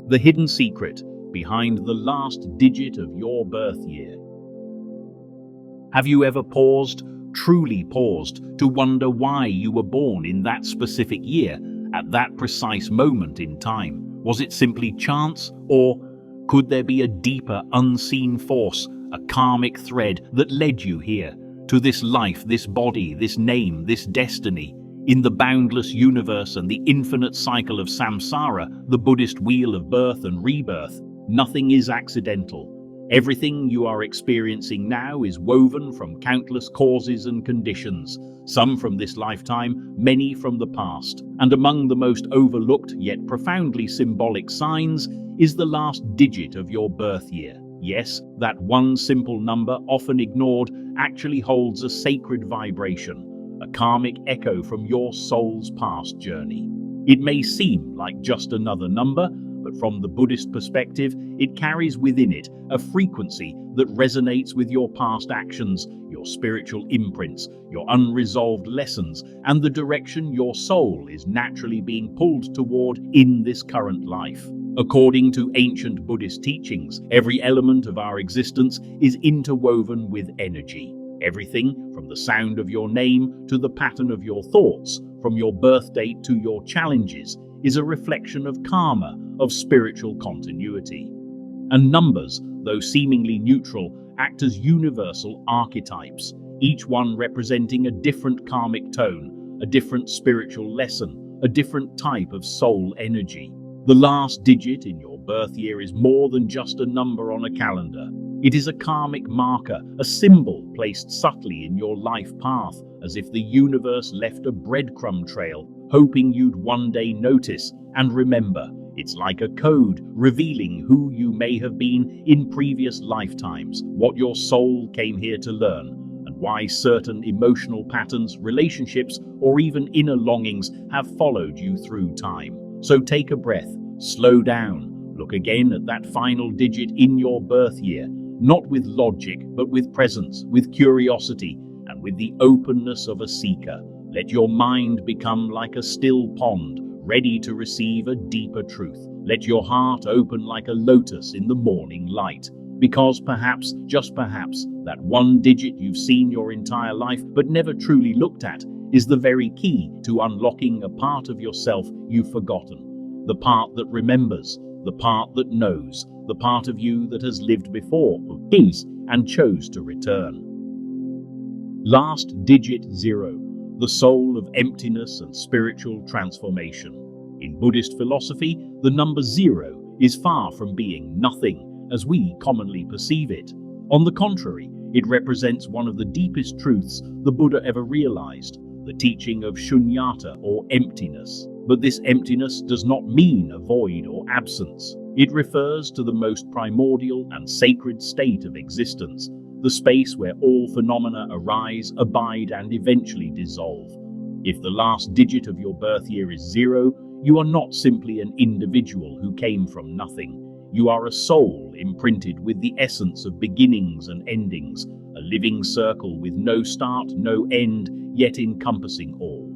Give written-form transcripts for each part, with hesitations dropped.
The hidden secret behind the last digit of your birth year. Have you ever paused, truly paused, to wonder why you were born in that specific year, at that precise moment in time? Was it simply chance, or could there be a deeper, unseen force, a karmic thread that led you here, to this life, this body, this name, this destiny? In the boundless universe and the infinite cycle of samsara, the Buddhist wheel of birth and rebirth, nothing is accidental. Everything you are experiencing now is woven from countless causes and conditions, some from this lifetime, many from the past. And among the most overlooked yet profoundly symbolic signs is the last digit of your birth year. Yes, that one simple number, often ignored, actually holds a sacred vibration, a karmic echo from your soul's past journey. It may seem like just another number, but from the Buddhist perspective, it carries within it a frequency that resonates with your past actions, your spiritual imprints, your unresolved lessons, and the direction your soul is naturally being pulled toward in this current life. According to ancient Buddhist teachings, every element of our existence is interwoven with energy. Everything from the sound of your name to the pattern of your thoughts, from your birth date to your challenges, is a reflection of karma, of spiritual continuity. And numbers, though seemingly neutral, act as universal archetypes, each one representing a different karmic tone, a different spiritual lesson, a different type of soul energy. The last digit in your birth year is more than just a number on a calendar. It is a karmic marker, a symbol placed subtly in your life path, as if the universe left a breadcrumb trail, hoping you'd one day notice and remember. It's like a code revealing who you may have been in previous lifetimes, what your soul came here to learn, and why certain emotional patterns, relationships, or even inner longings have followed you through time. So take a breath, slow down, look again at that final digit in your birth year, not with logic, but with presence, with curiosity, and with the openness of a seeker. Let your mind become like a still pond, ready to receive a deeper truth. Let your heart open like a lotus in the morning light. Because perhaps, just perhaps, that one digit you've seen your entire life but never truly looked at is the very key to unlocking a part of yourself you've forgotten. The part that remembers, the part that knows, the part of you that has lived before, is, and chose to return. Last digit 0, the soul of emptiness and spiritual transformation. In Buddhist philosophy, the number 0 is far from being nothing as we commonly perceive it. On the contrary, it represents one of the deepest truths the Buddha ever realized, the teaching of shunyata, or emptiness. But this emptiness does not mean a void or absence. It refers to the most primordial and sacred state of existence, the space where all phenomena arise, abide, and eventually dissolve. If the last digit of your birth year is 0, you are not simply an individual who came from nothing. You are a soul imprinted with the essence of beginnings and endings, a living circle with no start, no end, yet encompassing all.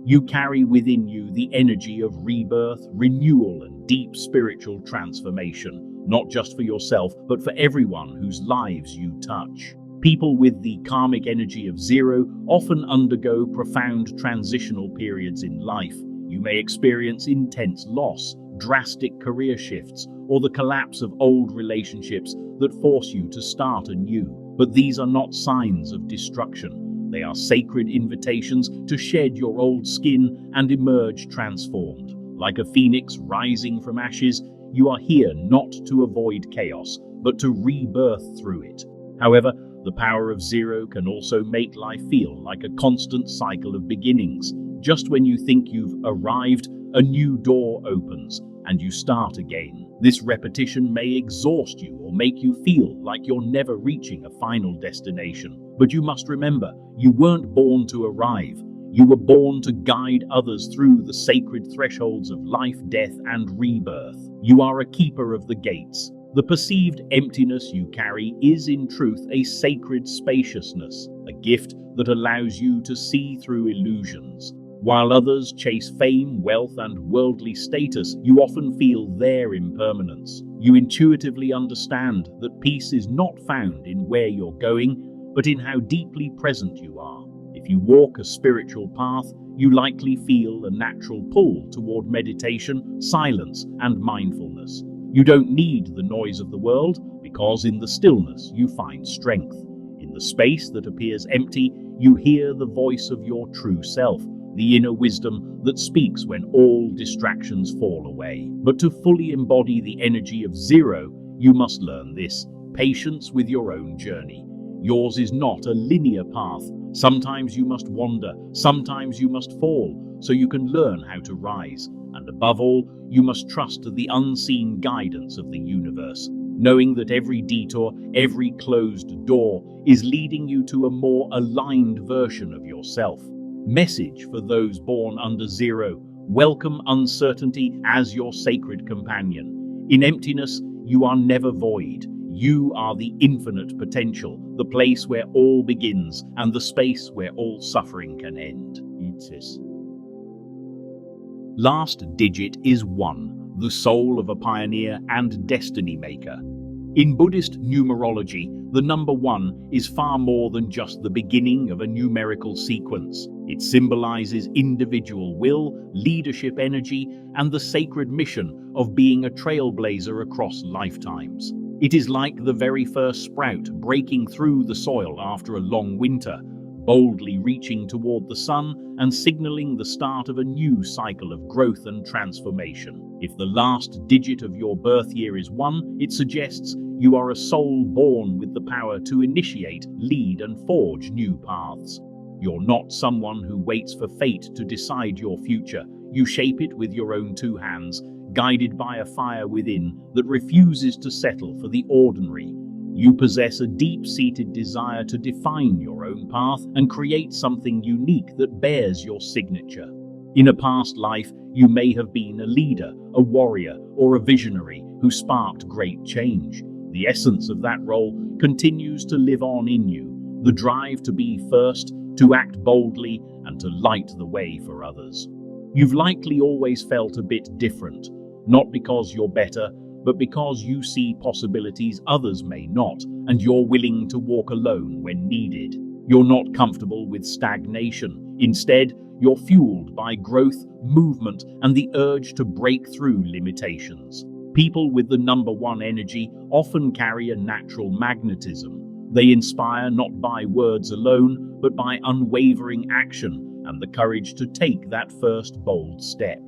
You carry within you the energy of rebirth, renewal, and deep spiritual transformation, not just for yourself, but for everyone whose lives you touch. People with the karmic energy of 0 often undergo profound transitional periods in life. You may experience intense loss, drastic career shifts, or the collapse of old relationships that force you to start anew. But these are not signs of destruction. They are sacred invitations to shed your old skin and emerge transformed. Like a phoenix rising from ashes, you are here not to avoid chaos, but to rebirth through it. However, the power of 0 can also make life feel like a constant cycle of beginnings. Just when you think you've arrived, a new door opens, and you start again. This repetition may exhaust you or make you feel like you're never reaching a final destination. But you must remember, you weren't born to arrive. You were born to guide others through the sacred thresholds of life, death, and rebirth. You are a keeper of the gates. The perceived emptiness you carry is in truth a sacred spaciousness, a gift that allows you to see through illusions. While others chase fame, wealth, and worldly status, you often feel their impermanence. You intuitively understand that peace is not found in where you're going, but in how deeply present you are. If you walk a spiritual path, you likely feel a natural pull toward meditation, silence, and mindfulness. You don't need the noise of the world, because in the stillness you find strength. In the space that appears empty, you hear the voice of your true self, the inner wisdom that speaks when all distractions fall away. But to fully embody the energy of zero, you must learn this: patience with your own journey. Yours is not a linear path. Sometimes you must wander, sometimes you must fall, so you can learn how to rise. And above all, you must trust the unseen guidance of the universe, knowing that every detour, every closed door is leading you to a more aligned version of yourself. Message for those born under zero: welcome uncertainty as your sacred companion. In emptiness, you are never void. You are the infinite potential, the place where all begins and the space where all suffering can end. Last digit is 1, the soul of a pioneer and destiny maker. In Buddhist numerology, the number 1 is far more than just the beginning of a numerical sequence. It symbolizes individual will, leadership energy, and the sacred mission of being a trailblazer across lifetimes. It is like the very first sprout breaking through the soil after a long winter, boldly reaching toward the sun and signaling the start of a new cycle of growth and transformation. If the last digit of your birth year is 1, it suggests you are a soul born with the power to initiate, lead, and forge new paths. You're not someone who waits for fate to decide your future. You shape it with your own 2 hands, guided by a fire within that refuses to settle for the ordinary. You possess a deep-seated desire to define your own path and create something unique that bears your signature. In a past life, you may have been a leader, a warrior, or a visionary who sparked great change. The essence of that role continues to live on in you, the drive to be first, to act boldly, and to light the way for others. You've likely always felt a bit different, not because you're better, but because you see possibilities others may not, and you're willing to walk alone when needed. You're not comfortable with stagnation. Instead, you're fueled by growth, movement, and the urge to break through limitations. People with the number 1 energy often carry a natural magnetism. They inspire not by words alone, but by unwavering action and the courage to take that first bold step.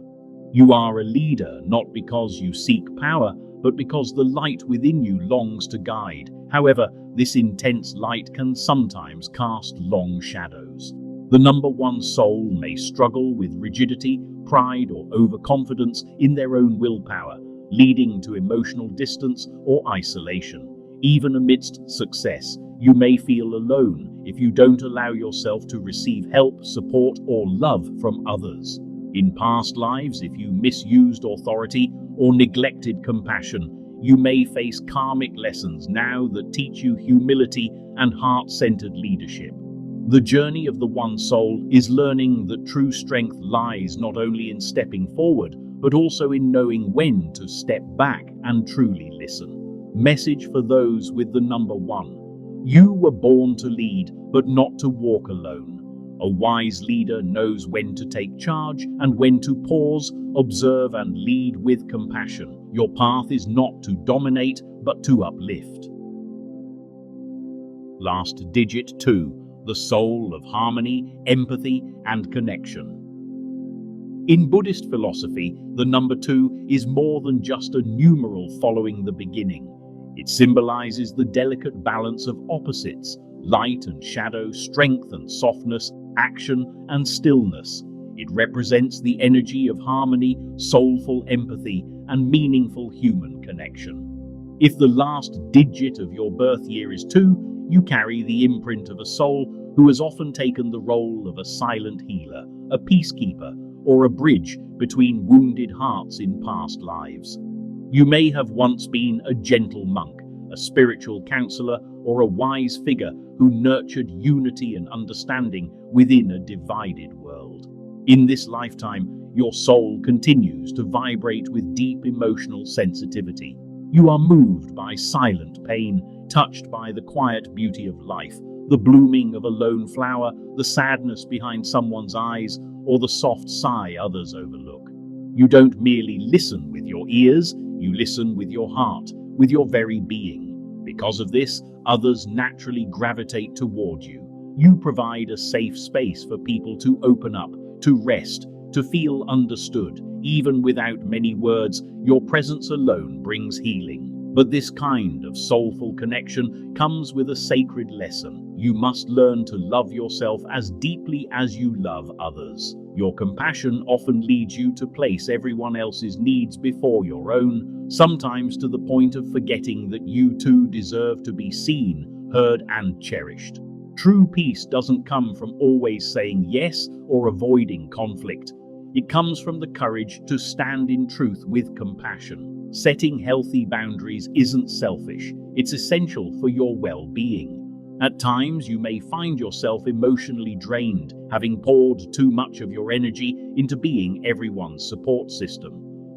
You are a leader not because you seek power, but because the light within you longs to guide. However, this intense light can sometimes cast long shadows. The number 1 soul may struggle with rigidity, pride, or overconfidence in their own willpower, leading to emotional distance or isolation. Even amidst success, you may feel alone if you don't allow yourself to receive help, support, or love from others. In past lives, if you misused authority or neglected compassion, you may face karmic lessons now that teach you humility and heart-centered leadership. The journey of the 1 soul is learning that true strength lies not only in stepping forward, but also in knowing when to step back and truly listen. Message for those with the number 1. You were born to lead, but not to walk alone. A wise leader knows when to take charge and when to pause, observe, and lead with compassion. Your path is not to dominate, but to uplift. Last digit 2, the soul of harmony, empathy, and connection. In Buddhist philosophy, the number 2 is more than just a numeral following the beginning. It symbolizes the delicate balance of opposites: light and shadow, strength and softness, action and stillness. It represents the energy of harmony, soulful empathy, and meaningful human connection. If the last digit of your birth year is 2, you carry the imprint of a soul who has often taken the role of a silent healer, a peacekeeper, or a bridge between wounded hearts in past lives. You may have once been a gentle monk, a spiritual counselor, or a wise figure who nurtured unity and understanding within a divided world. In this lifetime, your soul continues to vibrate with deep emotional sensitivity. You are moved by silent pain, touched by the quiet beauty of life, the blooming of a lone flower, the sadness behind someone's eyes, or the soft sigh others overlook. You don't merely listen with your ears, you listen with your heart, with your very being. Because of this, others naturally gravitate toward you. You provide a safe space for people to open up, to rest, to feel understood. Even without many words, your presence alone brings healing. But this kind of soulful connection comes with a sacred lesson. You must learn to love yourself as deeply as you love others. Your compassion often leads you to place everyone else's needs before your own, sometimes to the point of forgetting that you too deserve to be seen, heard, and cherished. True peace doesn't come from always saying yes or avoiding conflict. It comes from the courage to stand in truth with compassion. Setting healthy boundaries isn't selfish, it's essential for your well-being. At times, you may find yourself emotionally drained, having poured too much of your energy into being everyone's support system.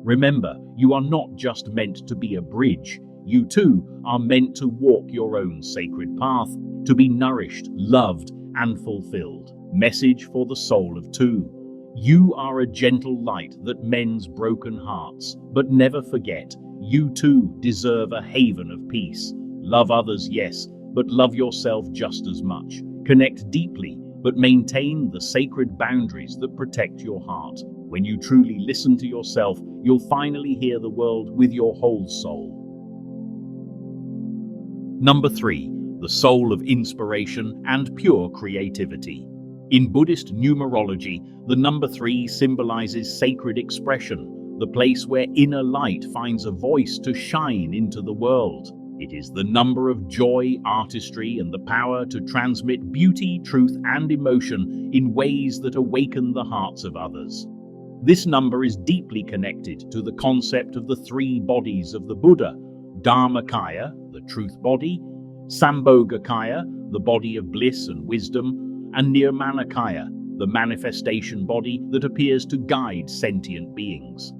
Remember, you are not just meant to be a bridge. You too are meant to walk your own sacred path, to be nourished, loved, and fulfilled. Message for the soul of two. You are a gentle light that mends broken hearts, but never forget, you too deserve a haven of peace. Love others, yes, but love yourself just as much. Connect deeply, but maintain the sacred boundaries that protect your heart. When you truly listen to yourself, you'll finally hear the world with your whole soul. Number 3. The soul of inspiration and pure creativity. In Buddhist numerology, the number 3 symbolizes sacred expression, the place where inner light finds a voice to shine into the world. It is the number of joy, artistry, and the power to transmit beauty, truth, and emotion in ways that awaken the hearts of others. This number is deeply connected to the concept of the 3 bodies of the Buddha: Dharmakaya, the truth body; Sambhogakaya, the body of bliss and wisdom; and Nirmanakaya, the manifestation body that appears to guide sentient beings.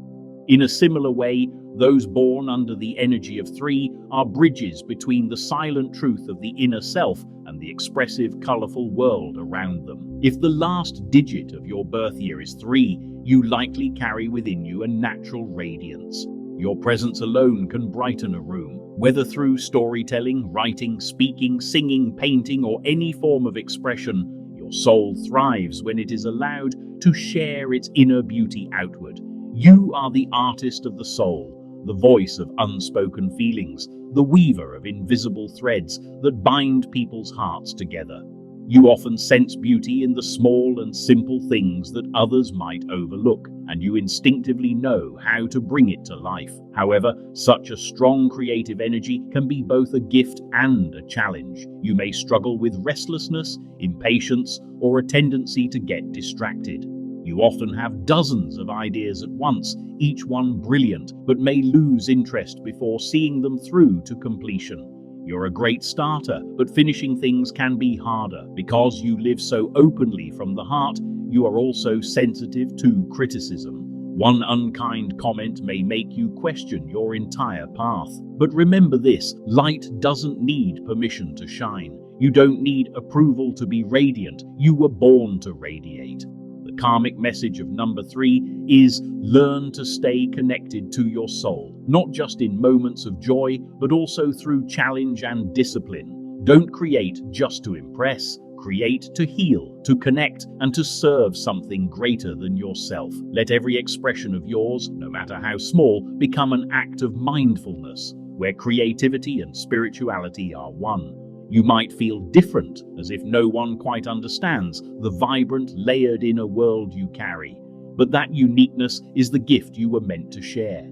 In a similar way, those born under the energy of 3 are bridges between the silent truth of the inner self and the expressive, colorful world around them. If the last digit of your birth year is 3, you likely carry within you a natural radiance. Your presence alone can brighten a room, whether through storytelling, writing, speaking, singing, painting, or any form of expression. Your soul thrives when it is allowed to share its inner beauty outward. You are the artist of the soul, the voice of unspoken feelings, the weaver of invisible threads that bind people's hearts together. You often sense beauty in the small and simple things that others might overlook, and you instinctively know how to bring it to life. However, such a strong creative energy can be both a gift and a challenge. You may struggle with restlessness, impatience, or a tendency to get distracted. You often have dozens of ideas at once, each one brilliant, but may lose interest before seeing them through to completion. You're a great starter, but finishing things can be harder. Because you live so openly from the heart, you are also sensitive to criticism. One unkind comment may make you question your entire path. But remember this: light doesn't need permission to shine. You don't need approval to be radiant. You were born to radiate. The karmic message of number 3 is learn to stay connected to your soul, not just in moments of joy, but also through challenge and discipline. Don't create just to impress. Create to heal, to connect, and to serve something greater than yourself. Let every expression of yours, no matter how small, become an act of mindfulness, where creativity and spirituality are one. You might feel different, as if no one quite understands the vibrant, layered inner world you carry. But that uniqueness is the gift you were meant to share.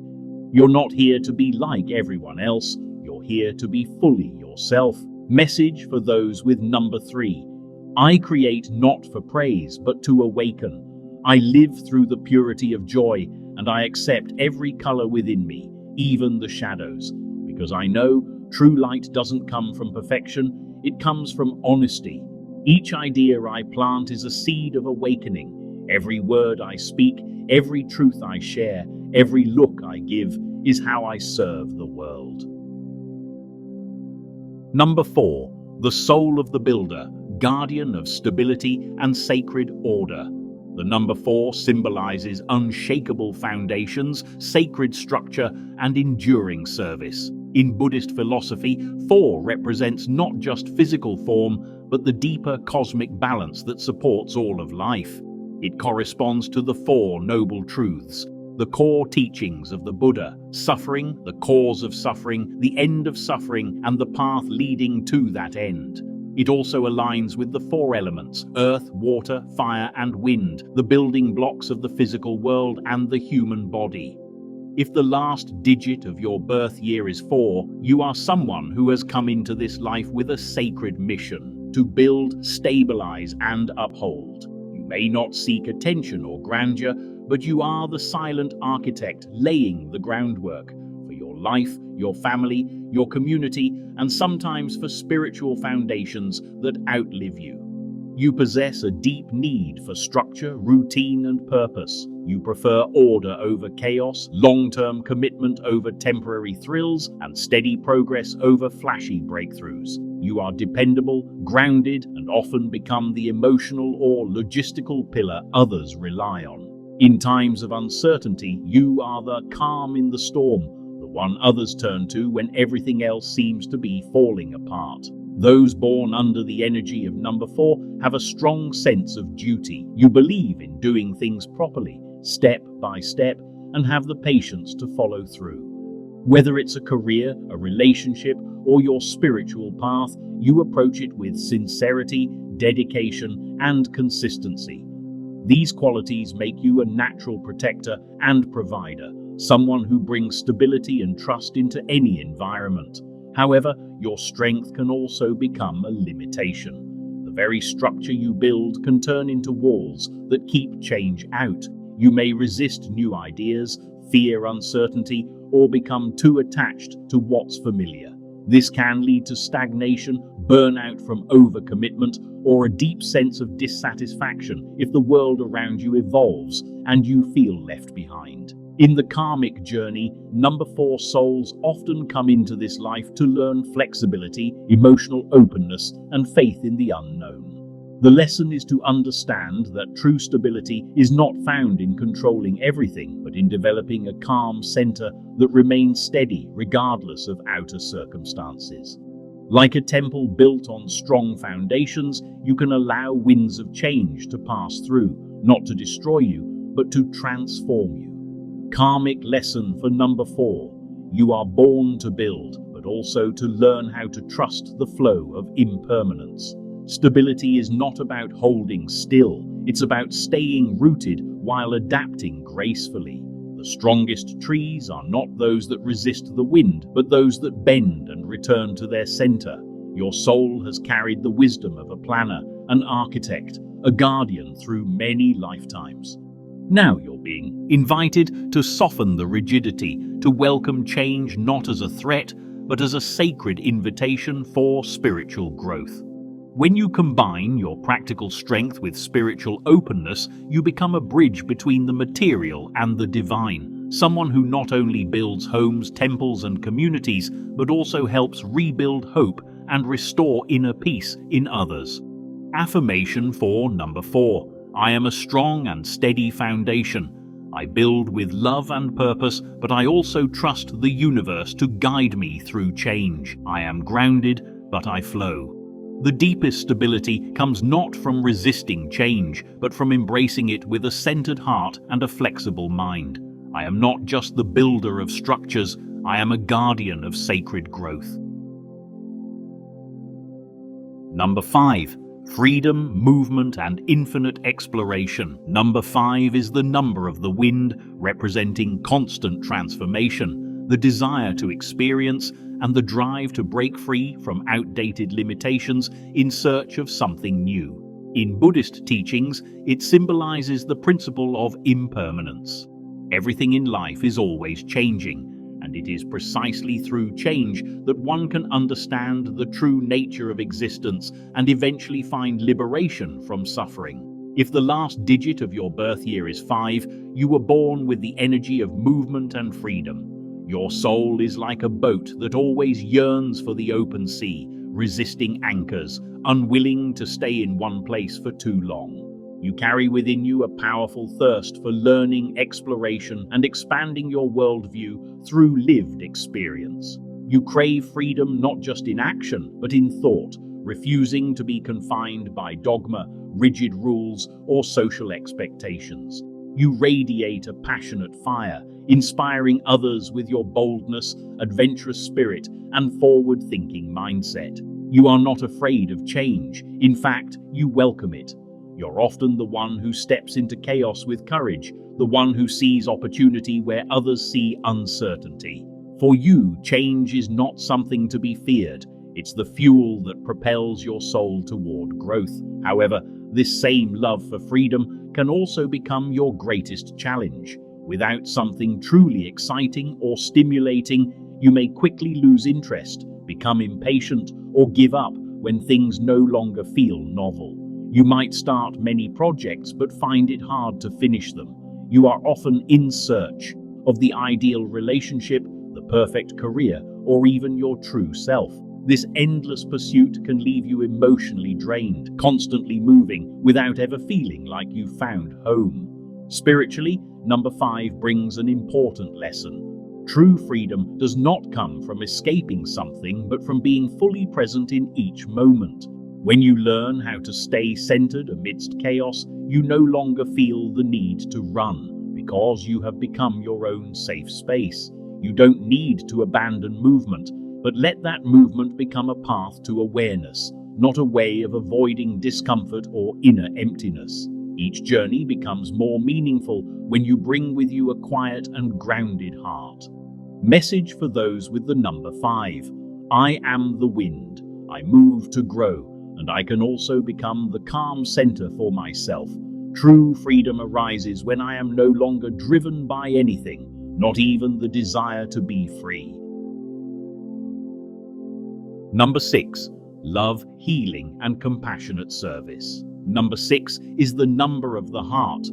You're not here to be like everyone else. You're here to be fully yourself. Message for those with number 3. I create not for praise, but to awaken. I live through the purity of joy, and I accept every color within me, even the shadows, because I know true light doesn't come from perfection, it comes from honesty. Each idea I plant is a seed of awakening. Every word I speak, every truth I share, every look I give is how I serve the world. Number 4, the soul of the builder, guardian of stability and sacred order. The number 4 symbolizes unshakable foundations, sacred structure, and enduring service. In Buddhist philosophy, 4 represents not just physical form, but the deeper cosmic balance that supports all of life. It corresponds to the 4 noble truths, the core teachings of the Buddha: suffering, the cause of suffering, the end of suffering, and the path leading to that end. It also aligns with the 4 elements: earth, water, fire, and wind, the building blocks of the physical world and the human body. If the last digit of your birth year is 4, you are someone who has come into this life with a sacred mission: to build, stabilize, and uphold. You may not seek attention or grandeur, but you are the silent architect laying the groundwork for your life, your family, your community, and sometimes for spiritual foundations that outlive you. You possess a deep need for structure, routine, and purpose. You prefer order over chaos, long-term commitment over temporary thrills, and steady progress over flashy breakthroughs. You are dependable, grounded, and often become the emotional or logistical pillar others rely on. In times of uncertainty, you are the calm in the storm, the one others turn to when everything else seems to be falling apart. Those born under the energy of number 4 have a strong sense of duty. You believe in doing things properly, step by step, and have the patience to follow through. Whether it's a career, a relationship, or your spiritual path, you approach it with sincerity, dedication, and consistency. These qualities make you a natural protector and provider, someone who brings stability and trust into any environment. However, your strength can also become a limitation. The very structure you build can turn into walls that keep change out. You may resist new ideas, fear uncertainty, or become too attached to what's familiar. This can lead to stagnation, burnout from overcommitment, or a deep sense of dissatisfaction if the world around you evolves and you feel left behind. In the karmic journey, number 4 souls often come into this life to learn flexibility, emotional openness, and faith in the unknown. The lesson is to understand that true stability is not found in controlling everything, but in developing a calm center that remains steady regardless of outer circumstances. Like a temple built on strong foundations, you can allow winds of change to pass through, not to destroy you, but to transform you. Karmic lesson for number 4. You are born to build, but also to learn how to trust the flow of impermanence. Stability is not about holding still, it's about staying rooted while adapting gracefully. The strongest trees are not those that resist the wind, but those that bend and return to their center. Your soul has carried the wisdom of a planner, an architect, a guardian through many lifetimes. Now you're being invited to soften the rigidity, to welcome change not as a threat, but as a sacred invitation for spiritual growth. When you combine your practical strength with spiritual openness, you become a bridge between the material and the divine. Someone who not only builds homes, temples, and communities, but also helps rebuild hope and restore inner peace in others. Affirmation for number 4. I am a strong and steady foundation. I build with love and purpose, but I also trust the universe to guide me through change. I am grounded, but I flow. The deepest stability comes not from resisting change, but from embracing it with a centered heart and a flexible mind. I am not just the builder of structures, I am a guardian of sacred growth. Number 5. Freedom, movement, and infinite exploration. Number 5 is the number of the wind, representing constant transformation, the desire to experience, and the drive to break free from outdated limitations in search of something new. In Buddhist teachings, it symbolizes the principle of impermanence. Everything in life is always changing, and it is precisely through change that one can understand the true nature of existence and eventually find liberation from suffering. If the last digit of your birth year is 5, you were born with the energy of movement and freedom. Your soul is like a boat that always yearns for the open sea, resisting anchors, unwilling to stay in one place for too long. You carry within you a powerful thirst for learning, exploration, and expanding your worldview through lived experience. You crave freedom not just in action, but in thought, refusing to be confined by dogma, rigid rules, or social expectations. You radiate a passionate fire, inspiring others with your boldness, adventurous spirit, and forward-thinking mindset. You are not afraid of change. In fact, you welcome it. You're often the one who steps into chaos with courage, the one who sees opportunity where others see uncertainty. For you, change is not something to be feared. It's the fuel that propels your soul toward growth. However, this same love for freedom can also become your greatest challenge. Without something truly exciting or stimulating, you may quickly lose interest, become impatient, or give up when things no longer feel novel. You might start many projects but find it hard to finish them. You are often in search of the ideal relationship, the perfect career, or even your true self. This endless pursuit can leave you emotionally drained, constantly moving without ever feeling like you found home. Spiritually, number 5 brings an important lesson. True freedom does not come from escaping something, but from being fully present in each moment. When you learn how to stay centered amidst chaos, you no longer feel the need to run, because you have become your own safe space. You don't need to abandon movement, but let that movement become a path to awareness, not a way of avoiding discomfort or inner emptiness. Each journey becomes more meaningful when you bring with you a quiet and grounded heart. Message for those with the number 5. I am the wind. I move to grow, and I can also become the calm center for myself. True freedom arises when I am no longer driven by anything, not even the desire to be free. Number 6. Love, healing, and compassionate service. Number 6 is the number of the heart.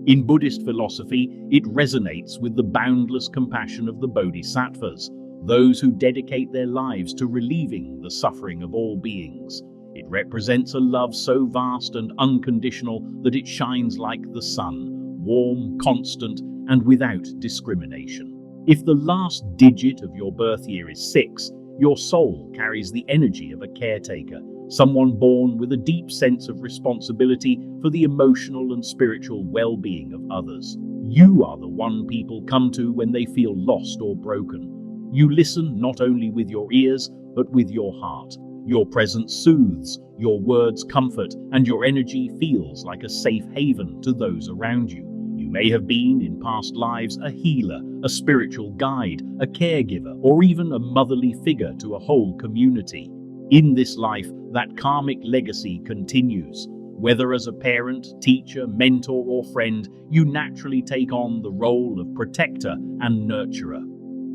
In Buddhist philosophy, it resonates with the boundless compassion of the Bodhisattvas, those who dedicate their lives to relieving the suffering of all beings. It represents a love so vast and unconditional that it shines like the sun, warm, constant, and without discrimination. If the last digit of your birth year is 6, your soul carries the energy of a caretaker, someone born with a deep sense of responsibility for the emotional and spiritual well-being of others. You are the one people come to when they feel lost or broken. You listen not only with your ears, but with your heart. Your presence soothes, your words comfort, and your energy feels like a safe haven to those around you. You may have been, in past lives, a healer, a spiritual guide, a caregiver, or even a motherly figure to a whole community. In this life, that karmic legacy continues. Whether as a parent, teacher, mentor, or friend, you naturally take on the role of protector and nurturer.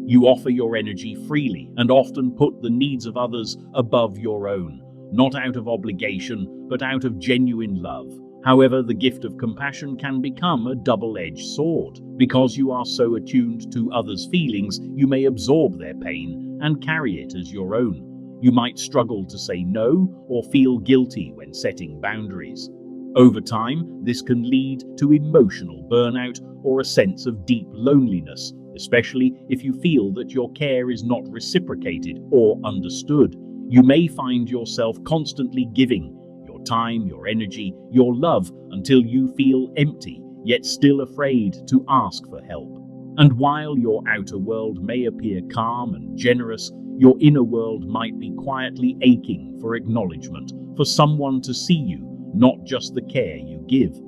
You offer your energy freely and often put the needs of others above your own, not out of obligation, but out of genuine love. However, the gift of compassion can become a double-edged sword. Because you are so attuned to others' feelings, you may absorb their pain and carry it as your own. You might struggle to say no or feel guilty when setting boundaries. Over time, this can lead to emotional burnout or a sense of deep loneliness, especially if you feel that your care is not reciprocated or understood. You may find yourself constantly giving your time, your energy, your love until you feel empty, yet still afraid to ask for help. And while your outer world may appear calm and generous, your inner world might be quietly aching for acknowledgement, for someone to see you, not just the care you give.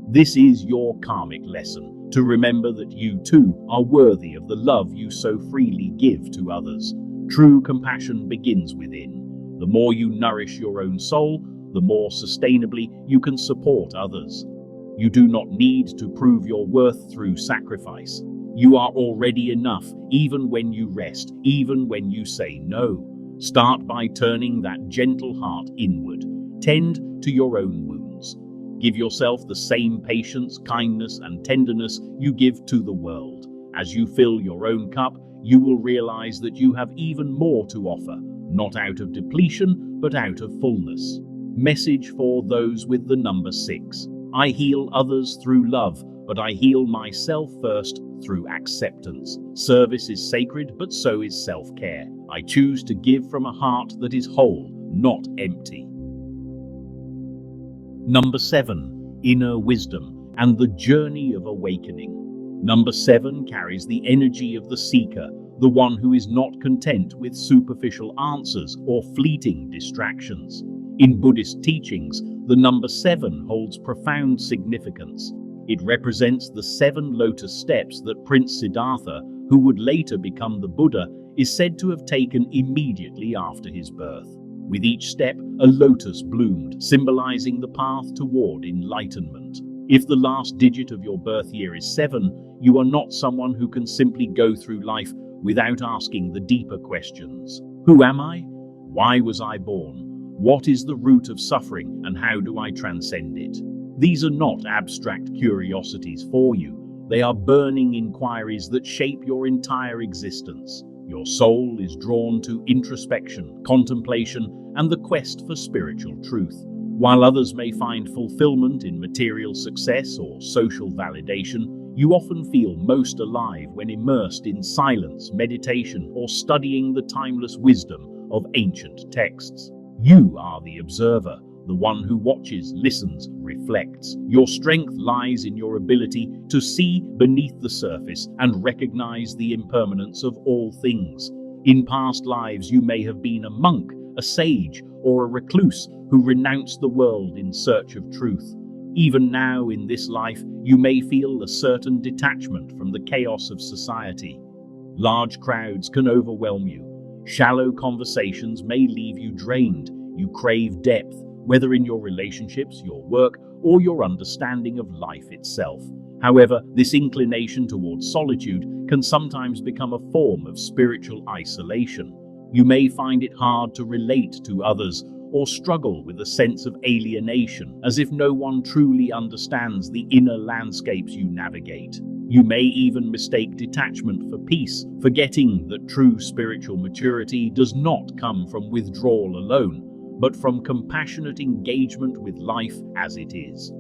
This is your karmic lesson, to remember that you too are worthy of the love you so freely give to others. True compassion begins within. The more you nourish your own soul, the more sustainably you can support others. You do not need to prove your worth through sacrifice. You are already enough, even when you rest, even when you say no. Start by turning that gentle heart inward. Tend to your own wounds. Give yourself the same patience, kindness, and tenderness you give to the world. As you fill your own cup, you will realize that you have even more to offer, not out of depletion, but out of fullness. Message for those with the number 6. I heal others through love, but I heal myself first through acceptance. Service is sacred, but so is self-care. I choose to give from a heart that is whole, not empty. Number 7. Inner wisdom and the journey of awakening. Number 7 carries the energy of the seeker, the one who is not content with superficial answers or fleeting distractions. In Buddhist teachings, the number 7 holds profound significance. It represents the 7 lotus steps that Prince Siddhartha, who would later become the Buddha, is said to have taken immediately after his birth. With each step, a lotus bloomed, symbolizing the path toward enlightenment. If the last digit of your birth year is 7, you are not someone who can simply go through life without asking the deeper questions. Who am I? Why was I born? What is the root of suffering, and how do I transcend it? These are not abstract curiosities for you. They are burning inquiries that shape your entire existence. Your soul is drawn to introspection, contemplation, and the quest for spiritual truth. While others may find fulfillment in material success or social validation, you often feel most alive when immersed in silence, meditation, or studying the timeless wisdom of ancient texts. You are the observer, the one who watches, listens, reflects. Your strength lies in your ability to see beneath the surface and recognize the impermanence of all things. In past lives, you may have been a monk, a sage, or a recluse who renounced the world in search of truth. Even now, in this life, you may feel a certain detachment from the chaos of society. Large crowds can overwhelm you. Shallow conversations may leave you drained. You crave depth, whether in your relationships, your work, or your understanding of life itself. However, this inclination towards solitude can sometimes become a form of spiritual isolation. You may find it hard to relate to others or struggle with a sense of alienation, as if no one truly understands the inner landscapes you navigate. You may even mistake detachment for peace, forgetting that true spiritual maturity does not come from withdrawal alone, but from compassionate engagement with life as it is.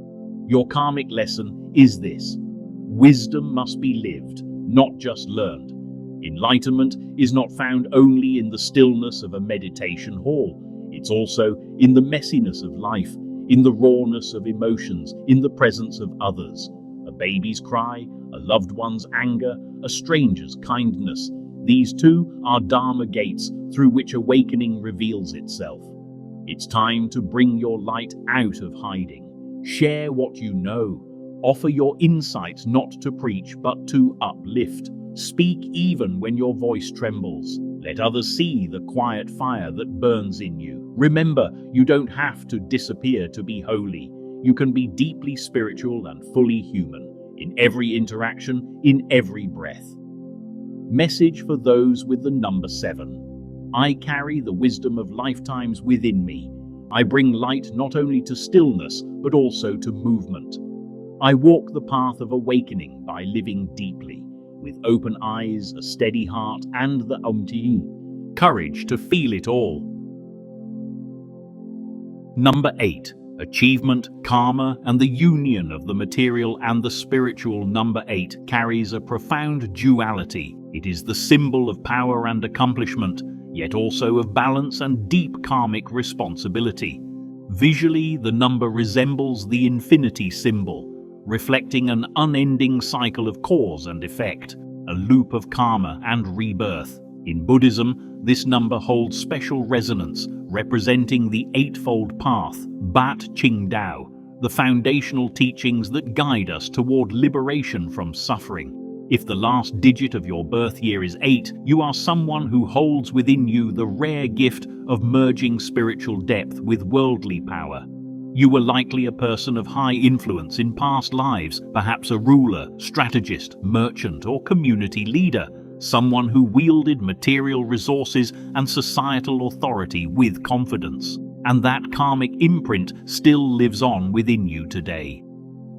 Your karmic lesson is this: wisdom must be lived, not just learned. Enlightenment is not found only in the stillness of a meditation hall. It's also in the messiness of life, in the rawness of emotions, in the presence of others. A baby's cry, a loved one's anger, a stranger's kindness. These too are Dharma gates through which awakening reveals itself. It's time to bring your light out of hiding. Share what you know. Offer your insights not to preach, but to uplift. Speak even when your voice trembles. Let others see the quiet fire that burns in you. Remember, you don't have to disappear to be holy. You can be deeply spiritual and fully human, in every interaction, in every breath. Message for those with the number 7. I carry the wisdom of lifetimes within me. I bring light not only to stillness, but also to movement. I walk the path of awakening by living deeply, with open eyes, a steady heart, and the courage to feel it all. Number 8. Achievement, karma, and the union of the material and the spiritual. Number 8 carries a profound duality. It is the symbol of power and accomplishment, yet also of balance and deep karmic responsibility. Visually, the number resembles the infinity symbol, reflecting an unending cycle of cause and effect, a loop of karma and rebirth. In Buddhism, this number holds special resonance, representing the Eightfold Path, Bat Ching Dao, the foundational teachings that guide us toward liberation from suffering. If the last digit of your birth year is 8, you are someone who holds within you the rare gift of merging spiritual depth with worldly power. You were likely a person of high influence in past lives, perhaps a ruler, strategist, merchant, or community leader, someone who wielded material resources and societal authority with confidence. and that karmic imprint still lives on within you today.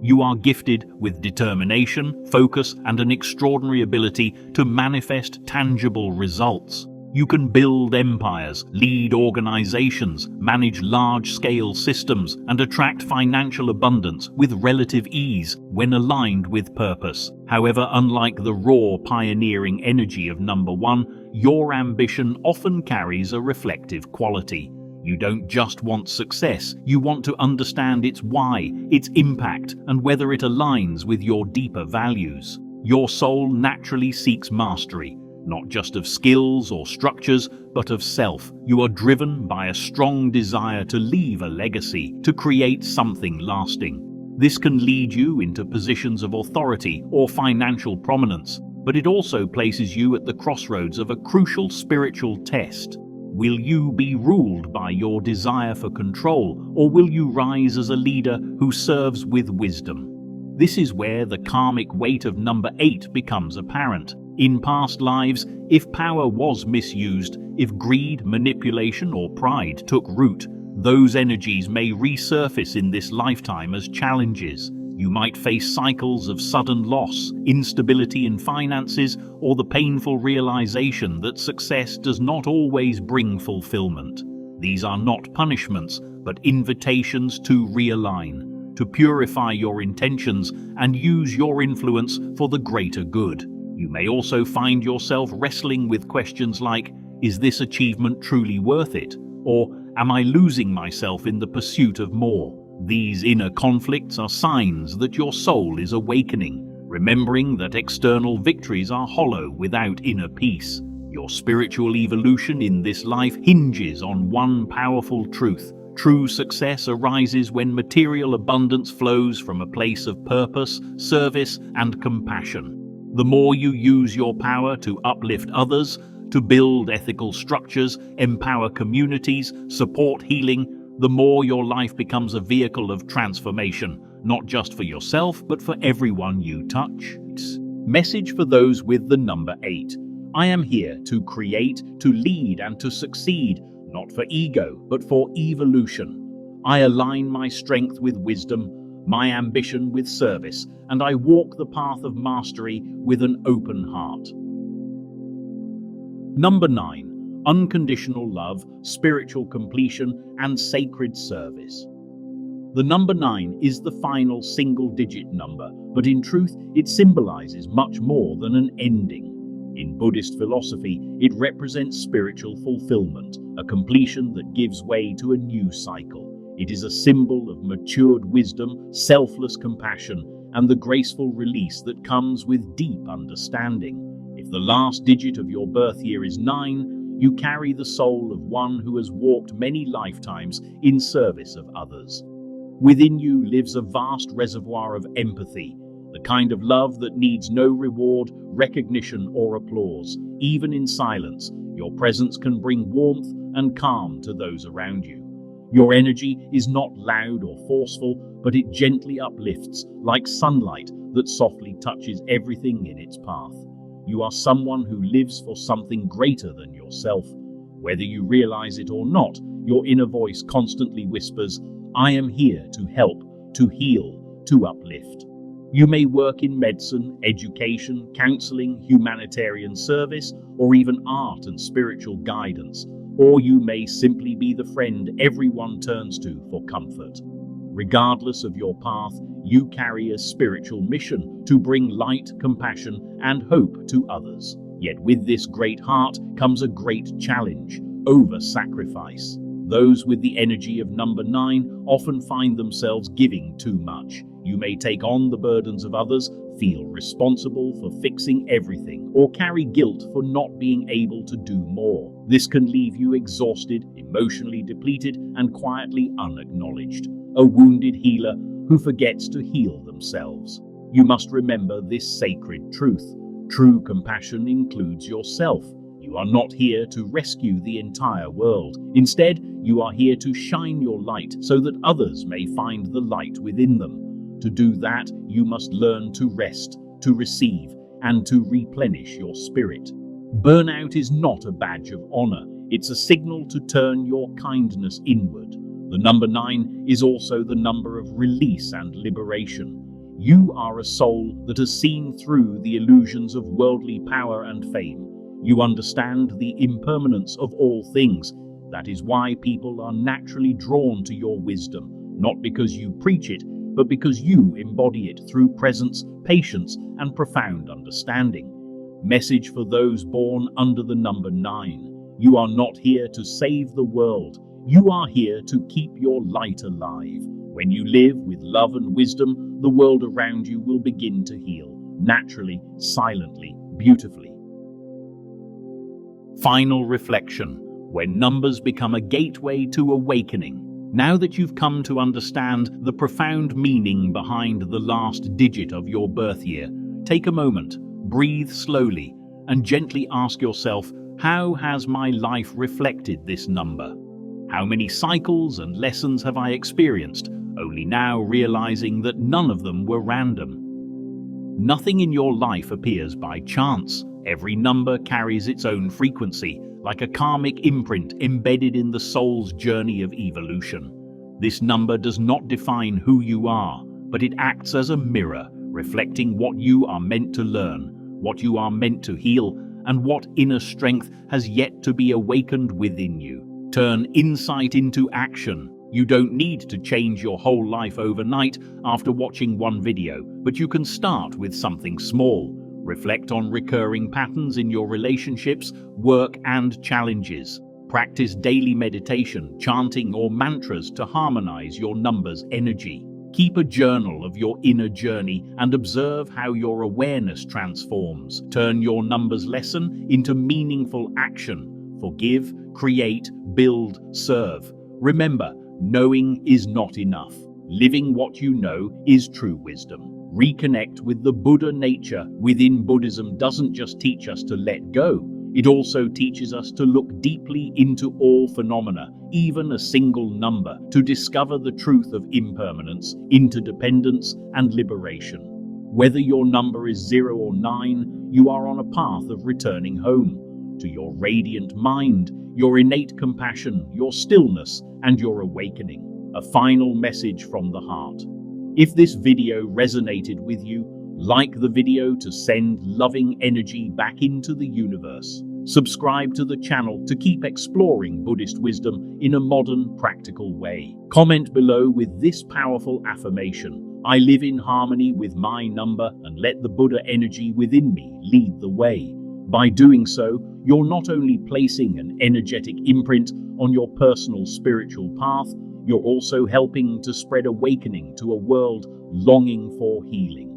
You are gifted with determination, focus, and an extraordinary ability to manifest tangible results. You can build empires, lead organizations, manage large-scale systems, and attract financial abundance with relative ease when aligned with purpose. However, unlike the raw pioneering energy of number 1, your ambition often carries a reflective quality. You don't just want success, you want to understand its why, its impact, and whether it aligns with your deeper values. Your soul naturally seeks mastery, not just of skills or structures, but of self. You are driven by a strong desire to leave a legacy, to create something lasting. This can lead you into positions of authority or financial prominence, but it also places you at the crossroads of a crucial spiritual test. Will you be ruled by your desire for control, or will you rise as a leader who serves with wisdom? This is where the karmic weight of number 8 becomes apparent. In past lives, if power was misused, if greed, manipulation, or pride took root, those energies may resurface in this lifetime as challenges. You might face cycles of sudden loss, instability in finances, or the painful realization that success does not always bring fulfillment. These are not punishments, but invitations to realign, to purify your intentions and use your influence for the greater good. You may also find yourself wrestling with questions like, is this achievement truly worth it? Or am I losing myself in the pursuit of more? These inner conflicts are signs that your soul is awakening, remembering that external victories are hollow without inner peace. Your spiritual evolution in this life hinges on one powerful truth. True success arises when material abundance flows from a place of purpose, service, and compassion. The more you use your power to uplift others, to build ethical structures, empower communities, support healing, the more your life becomes a vehicle of transformation, not just for yourself, but for everyone you touch. Message for those with the number 8. I am here to create, to lead, and to succeed, not for ego, but for evolution. I align my strength with wisdom, my ambition with service, and I walk the path of mastery with an open heart. Number 9. Unconditional love, spiritual completion, and sacred service. The number 9 is the final single-digit number, but in truth, it symbolizes much more than an ending. In Buddhist philosophy, it represents spiritual fulfillment, a completion that gives way to a new cycle. It is a symbol of matured wisdom, selfless compassion, and the graceful release that comes with deep understanding. If the last digit of your birth year is 9, you carry the soul of one who has walked many lifetimes in service of others. Within you lives a vast reservoir of empathy, the kind of love that needs no reward, recognition, or applause. Even in silence, your presence can bring warmth and calm to those around you. Your energy is not loud or forceful, but it gently uplifts, like sunlight that softly touches everything in its path. You are someone who lives for something greater than yourself. Whether you realize it or not, your inner voice constantly whispers, I am here to help, to heal, to uplift. You may work in medicine, education, counseling, humanitarian service, or even art and spiritual guidance, or you may simply be the friend everyone turns to for comfort. Regardless of your path, you carry a spiritual mission to bring light, compassion, and hope to others. Yet with this great heart comes a great challenge: over-sacrifice. Those with the energy of number 9 often find themselves giving too much. You may take on the burdens of others, feel responsible for fixing everything, or carry guilt for not being able to do more. This can leave you exhausted, emotionally depleted, and quietly unacknowledged. A wounded healer who forgets to heal themselves. You must remember this sacred truth. True compassion includes yourself. You are not here to rescue the entire world. Instead, you are here to shine your light so that others may find the light within them. To do that, you must learn to rest, to receive, and to replenish your spirit. Burnout is not a badge of honor. It's a signal to turn your kindness inward. The number 9 is also the number of release and liberation. You are a soul that has seen through the illusions of worldly power and fame. You understand the impermanence of all things. That is why people are naturally drawn to your wisdom, not because you preach it, but because you embody it through presence, patience, and profound understanding. Message for those born under the number 9. You are not here to save the world. You are here to keep your light alive. When you live with love and wisdom, the world around you will begin to heal, naturally, silently, beautifully. Final reflection: when numbers become a gateway to awakening. Now that you've come to understand the profound meaning behind the last digit of your birth year, take a moment, breathe slowly, and gently ask yourself, how has my life reflected this number? How many cycles and lessons have I experienced, only now realizing that none of them were random? Nothing in your life appears by chance. Every number carries its own frequency, like a karmic imprint embedded in the soul's journey of evolution. This number does not define who you are, but it acts as a mirror, reflecting what you are meant to learn, what you are meant to heal, and what inner strength has yet to be awakened within you. Turn insight into action. You don't need to change your whole life overnight after watching one video, but you can start with something small. Reflect on recurring patterns in your relationships, work, and challenges. Practice daily meditation, chanting, or mantras to harmonize your number's energy. Keep a journal of your inner journey and observe how your awareness transforms. Turn your number's lesson into meaningful action. Forgive, create, build, serve. Remember, knowing is not enough. Living what you know is true wisdom. Reconnect with the Buddha nature within Buddhism doesn't just teach us to let go. It also teaches us to look deeply into all phenomena, even a single number, to discover the truth of impermanence, interdependence, and liberation. Whether your number is 0 or 9, you are on a path of returning home to your radiant mind, your innate compassion, your stillness, and your awakening. A final message from the heart. If this video resonated with you, like the video to send loving energy back into the universe. Subscribe to the channel to keep exploring Buddhist wisdom in a modern, practical way. Comment below with this powerful affirmation: I live in harmony with my number and let the Buddha energy within me lead the way. By doing so, you're not only placing an energetic imprint on your personal spiritual path, you're also helping to spread awakening to a world longing for healing.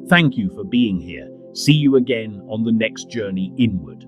Thank you for being here. See you again on the next journey inward.